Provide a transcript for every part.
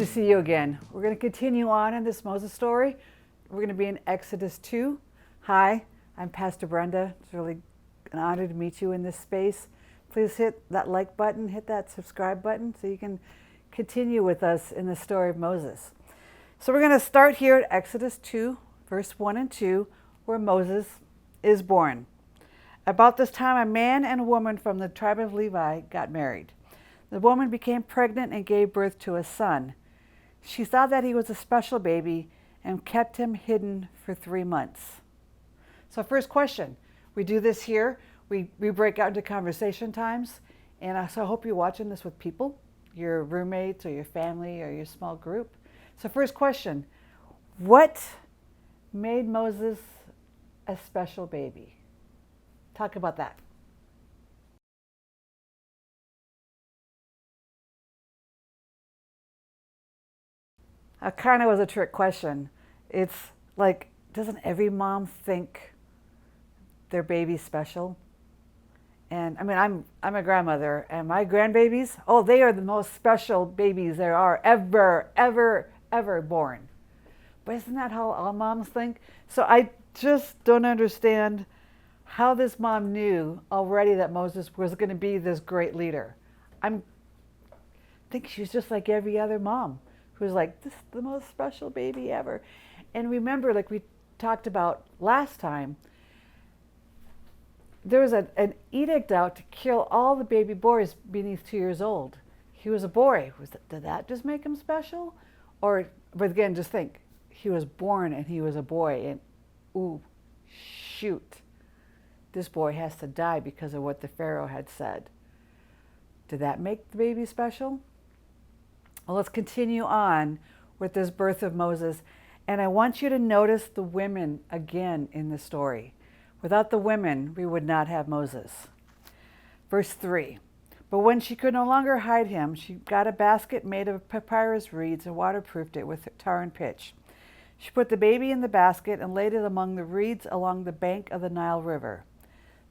to see you again. We're going to continue on in this Moses story. We're going to be in Exodus 2. Hi, I'm Pastor Brenda. It's really an honor to meet you in this space. Please hit that like button, hit that subscribe button so you can continue with us in the story of Moses. So we're going to start here at Exodus 2, verse 1 and 2, where Moses is born. About this time, a man and a woman from the tribe of Levi got married. The woman became pregnant and gave birth to a son. She thought that he was a special baby and kept him hidden for 3 months. So first question, we do this here. We break out into conversation times. And so I hope you're watching this with people, your roommates or your family or your small group. So first question, what made Moses a special baby? Talk about that. It kind of was a trick question. It's like, doesn't every mom think their baby's special? And I mean, I'm a grandmother, and my grandbabies, oh, they are the most special babies there are ever born. But isn't that how all moms think? So I just don't understand how this mom knew already that Moses was going to be this great leader. I think she's just like every other mom who's like, this is the most special baby ever. And remember, like we talked about last time, there was an edict out to kill all the baby boys beneath 2 years old. He was a boy. Did that just make him special? But again, just think, he was born and he was a boy, and ooh, shoot, this boy has to die because of what the Pharaoh had said. Did that make the baby special? Well, let's continue on with this birth of Moses. And I want you to notice the women again in the story. Without the women, we would not have Moses. Verse 3. But when she could no longer hide him, she got a basket made of papyrus reeds and waterproofed it with tar and pitch. She put the baby in the basket and laid it among the reeds along the bank of the Nile River.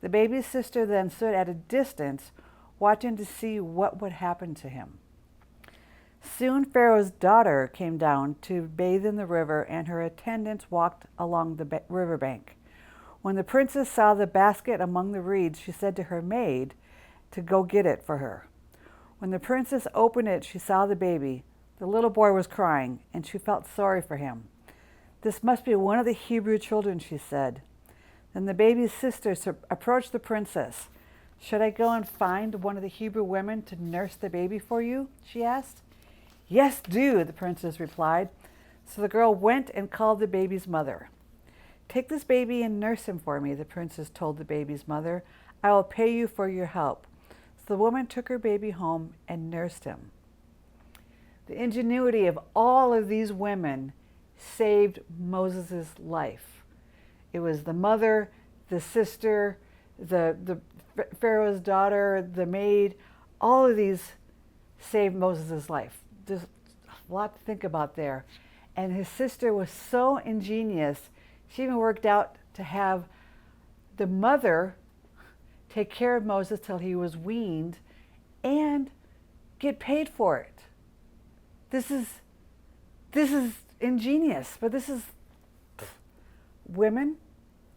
The baby's sister then stood at a distance, watching to see what would happen to him. Soon Pharaoh's daughter came down to bathe in the river, and her attendants walked along the riverbank. When the princess saw the basket among the reeds, she said to her maid to go get it for her. When the princess opened it, she saw the baby. The little boy was crying, and she felt sorry for him. This must be one of the Hebrew children, she said. Then the baby's sister approached the princess. Should I go and find one of the Hebrew women to nurse the baby for you? She asked. Yes, do, the princess replied. So the girl went and called the baby's mother. Take this baby and nurse him for me, the princess told the baby's mother. I will pay you for your help. So the woman took her baby home and nursed him. The ingenuity of all of these women saved Moses' life. It was the mother, the sister, the Pharaoh's daughter, the maid, all of these saved Moses' life. There's a lot to think about there. And his sister was so ingenious, she even worked out to have the mother take care of Moses till he was weaned and get paid for it. This is ingenious, but this is women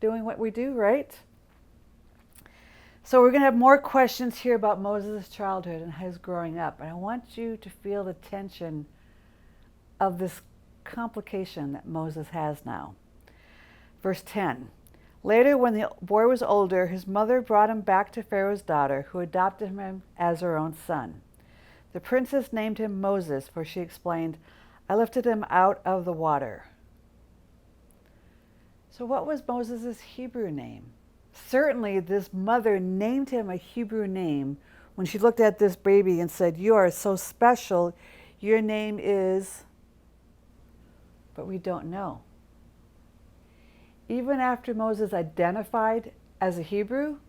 doing what we do, right? So we're going to have more questions here about Moses' childhood and his growing up. And I want you to feel the tension of this complication that Moses has now. Verse 10. Later, when the boy was older, his mother brought him back to Pharaoh's daughter, who adopted him as her own son. The princess named him Moses, for she explained, I lifted him out of the water. So what was Moses' Hebrew name? Certainly, this mother named him a Hebrew name when she looked at this baby and said, you are so special, your name is, but we don't know. Even after Moses identified as a Hebrew,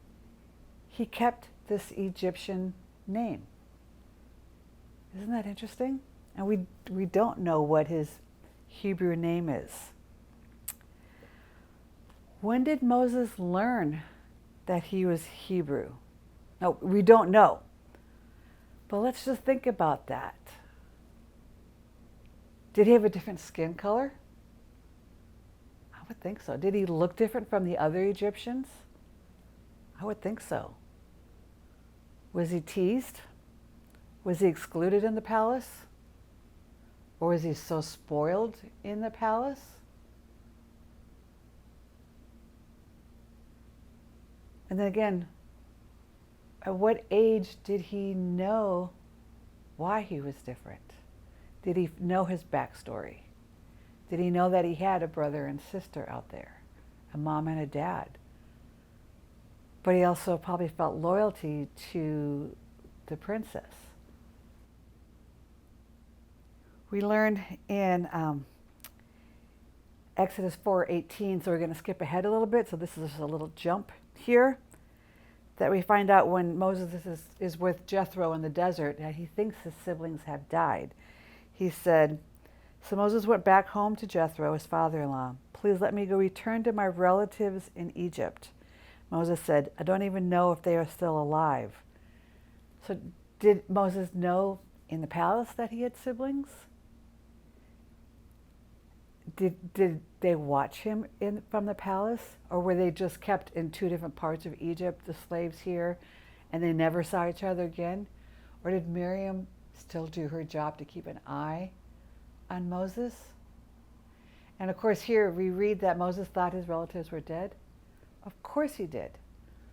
he kept this Egyptian name. Isn't that interesting? And we don't know what his Hebrew name is. When did Moses learn that he was Hebrew? No, we don't know. But let's just think about that. Did he have a different skin color? I would think so. Did he look different from the other Egyptians? I would think so. Was he teased? Was he excluded in the palace? Or was he so spoiled in the palace? And then again, at what age did he know why he was different? Did he know his backstory? Did he know that he had a brother and sister out there, a mom and a dad? But he also probably felt loyalty to the princess. We learned in Exodus 4:18, so we're going to skip ahead a little bit, so this is just a little jump here, that we find out when Moses is with Jethro in the desert, that he thinks his siblings have died. He said, so Moses went back home to Jethro, his father-in-law. Please let me go return to my relatives in Egypt. Moses said, I don't even know if they are still alive. So did Moses know in the palace that he had siblings? Did they watch him from the palace? Or were they just kept in two different parts of Egypt, the slaves here, and they never saw each other again? Or did Miriam still do her job to keep an eye on Moses? And of course here we read that Moses thought his relatives were dead. Of course he did.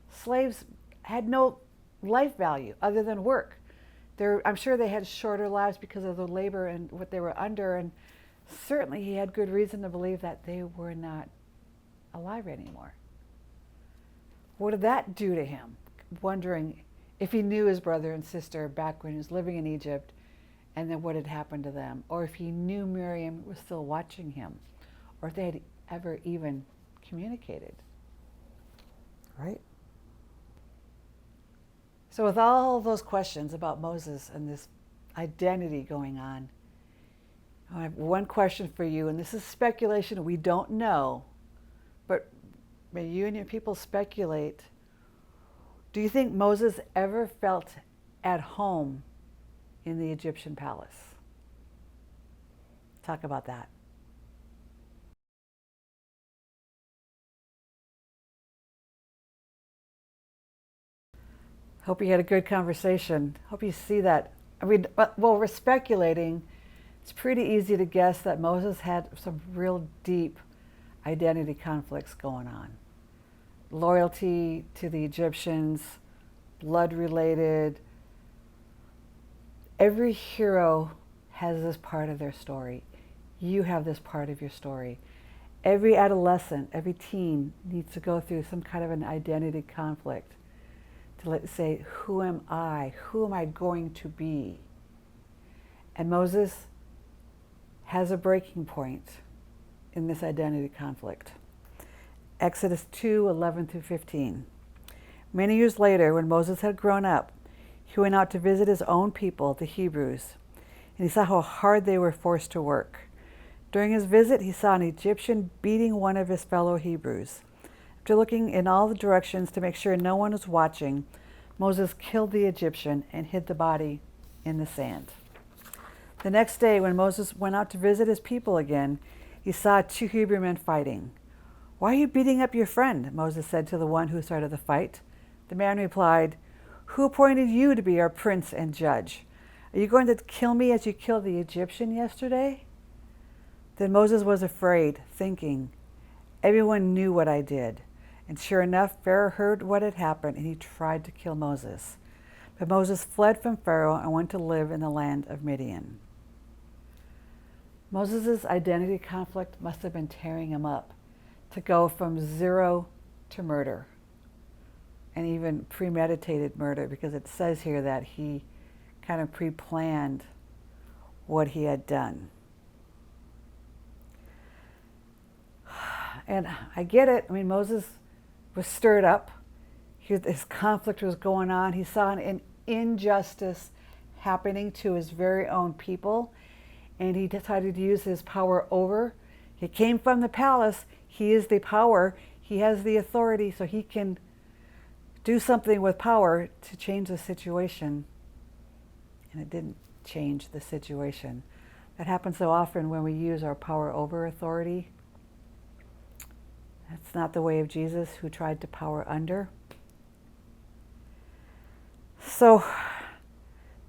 Slaves had no life value other than work. I'm sure they had shorter lives because of the labor and what they were under, and certainly he had good reason to believe that they were not alive anymore. What did that do to him? Wondering if he knew his brother and sister back when he was living in Egypt, and then what had happened to them, or if he knew Miriam was still watching him, or if they had ever even communicated. Right? So with all those questions about Moses and this identity going on, I have one question for you, and this is speculation. We don't know, but may you and your people speculate. Do you think Moses ever felt at home in the Egyptian palace? Talk about that. Hope you had a good conversation. Hope you see that. I mean, well, we're speculating. It's pretty easy to guess that Moses had some real deep identity conflicts going on. Loyalty to the Egyptians, blood related. Every hero has this part of their story. You have this part of your story. Every adolescent, every teen needs to go through some kind of an identity conflict to let's say, who am I? Who am I going to be? And Moses has a breaking point in this identity conflict. Exodus 2:11-15. Many years later, when Moses had grown up, he went out to visit his own people, the Hebrews, and he saw how hard they were forced to work. During his visit, he saw an Egyptian beating one of his fellow Hebrews. After looking in all the directions to make sure no one was watching, Moses killed the Egyptian and hid the body in the sand. The next day, when Moses went out to visit his people again, he saw two Hebrew men fighting. Why are you beating up your friend? Moses said to the one who started the fight. The man replied, who appointed you to be our prince and judge? Are you going to kill me as you killed the Egyptian yesterday? Then Moses was afraid, thinking, everyone knew what I did. And sure enough, Pharaoh heard what had happened, and he tried to kill Moses. But Moses fled from Pharaoh and went to live in the land of Midian. Moses' identity conflict must have been tearing him up to go from zero to murder, and even premeditated murder, because it says here that he kind of pre-planned what he had done. And I get it. I mean, Moses was stirred up. His conflict was going on. He saw an injustice happening to his very own people, and he decided to use his power over. He came from the palace. He is the power. He has the authority, so he can do something with power to change the situation. And it didn't change the situation. That happens so often when we use our power over authority. That's not the way of Jesus, who tried to power under. So,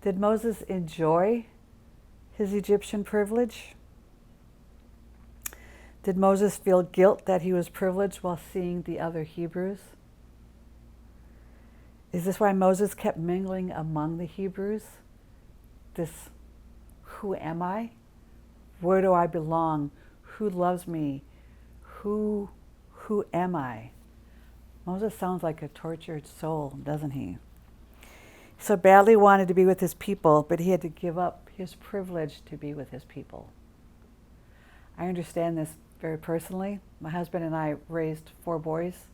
did Moses enjoy his Egyptian privilege? Did Moses feel guilt that he was privileged while seeing the other Hebrews? Is this why Moses kept mingling among the Hebrews? This, who am I? Where do I belong? Who loves me? Who am I? Moses sounds like a tortured soul, doesn't he? So badly wanted to be with his people, but he had to give up his privilege to be with his people. I understand this very personally. My husband and I raised 4 boys.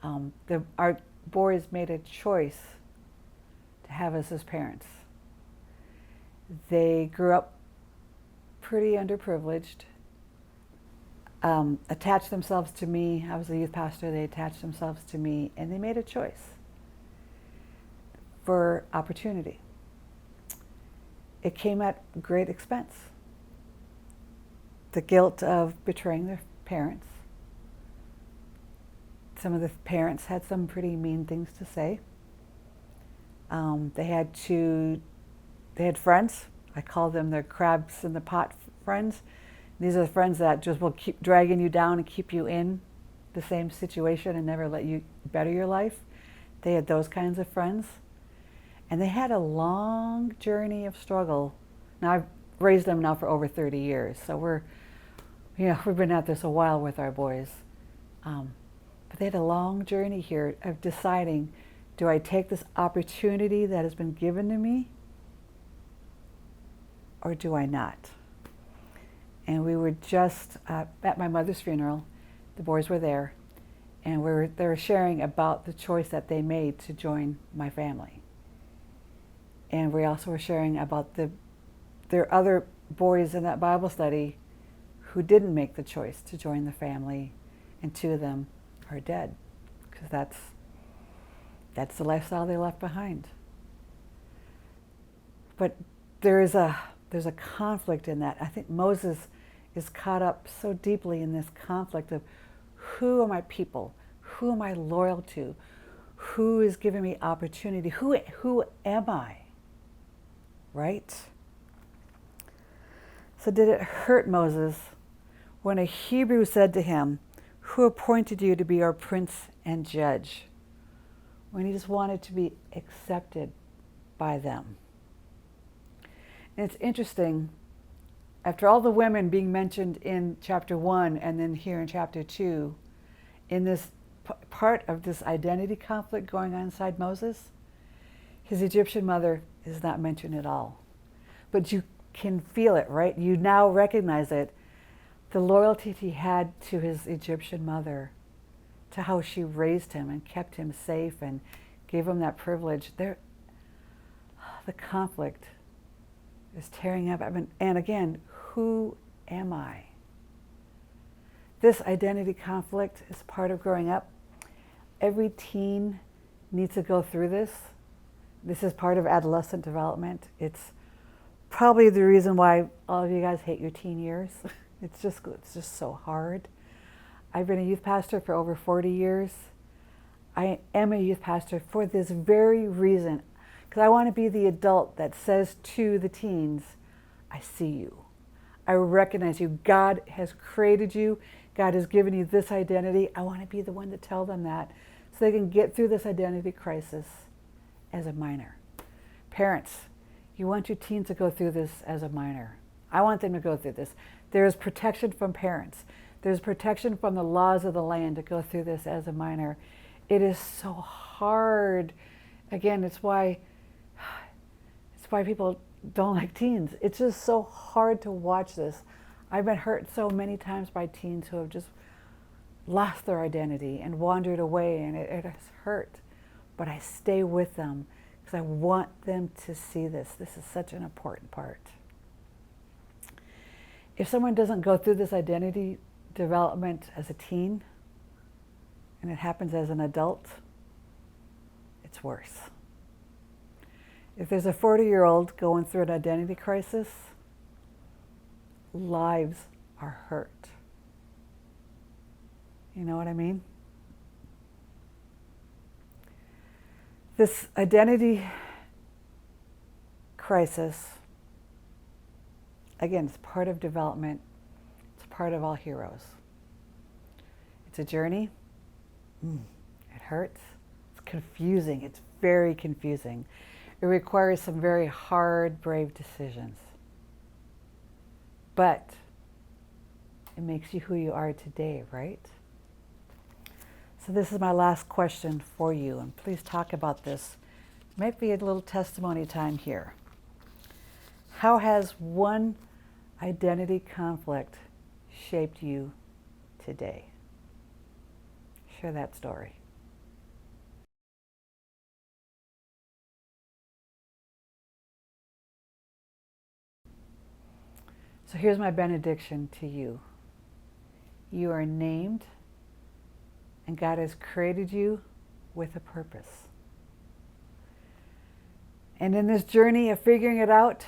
Our boys made a choice to have us as parents. They grew up pretty underprivileged, attached themselves to me. I was a youth pastor. They attached themselves to me, and they made a choice for opportunity. It came at great expense. The guilt of betraying their parents. Some of the parents had some pretty mean things to say. They had friends. I call them their crabs in the pot friends. These are the friends that just will keep dragging you down and keep you in the same situation and never let you better your life. They had those kinds of friends. And they had a long journey of struggle. Now, I've raised them now for over 30 years, so we've been at this a while with our boys. But they had a long journey here of deciding, do I take this opportunity that has been given to me, or do I not? And we were just at my mother's funeral. The boys were there, and they were sharing about the choice that they made to join my family. And we also were sharing about their other boys in that Bible study who didn't make the choice to join the family, and 2 of them are dead, because that's the lifestyle they left behind. But there's a conflict in that. I think Moses is caught up so deeply in this conflict of, who are my people? Who am I loyal to? Who is giving me opportunity? Who am I? Right? So did it hurt Moses when a Hebrew said to him, who appointed you to be our prince and judge? When he just wanted to be accepted by them. And it's interesting, after all the women being mentioned in chapter 1 and then here in chapter 2, in this part of this identity conflict going on inside Moses, his Egyptian mother is not mentioned at all. But you can feel it, right? You now recognize it. The loyalty he had to his Egyptian mother, to how she raised him and kept him safe and gave him that privilege. The conflict is tearing up. And again, who am I? This identity conflict is part of growing up. Every teen needs to go through this. This is part of adolescent development. It's probably the reason why all of you guys hate your teen years. It's just so hard. I've been a youth pastor for over 40 years. I am a youth pastor for this very reason, because I want to be the adult that says to the teens, I see you. I recognize you. God has created you. God has given you this identity. I want to be the one to tell them that, so they can get through this identity crisis as a minor. Parents, you want your teens to go through this as a minor. I want them to go through this. There is protection from parents. There's protection from the laws of the land to go through this as a minor. It is so hard. Again, it's why people don't like teens. It's just so hard to watch this. I've been hurt so many times by teens who have just lost their identity and wandered away, and it has hurt. But I stay with them because I want them to see this. This is such an important part. If someone doesn't go through this identity development as a teen, and it happens as an adult, it's worse. If there's a 40-year-old going through an identity crisis, lives are hurt. You know what I mean? This identity crisis, again, it's part of development. It's part of all heroes. It's a journey. It hurts. It's confusing. It's very confusing. It requires some very hard, brave decisions. But it makes you who you are today, right? So this is my last question for you, and please talk about this. Might be a little testimony time here. How has one identity conflict shaped you today? Share that story. So here's my benediction to you. You are named, and God has created you with a purpose. And in this journey of figuring it out,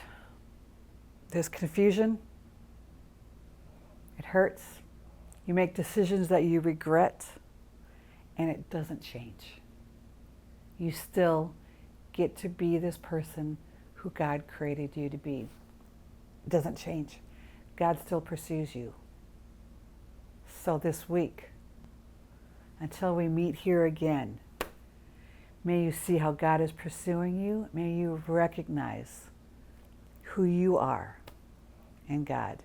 there's confusion. It hurts. You make decisions that you regret, and it doesn't change. You still get to be this person who God created you to be. It doesn't change. God still pursues you. So this week, until we meet here again, may you see how God is pursuing you. May you recognize who you are in God.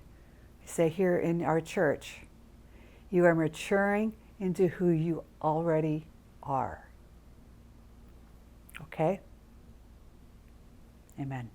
We say here in our church, you are maturing into who you already are. Okay? Amen.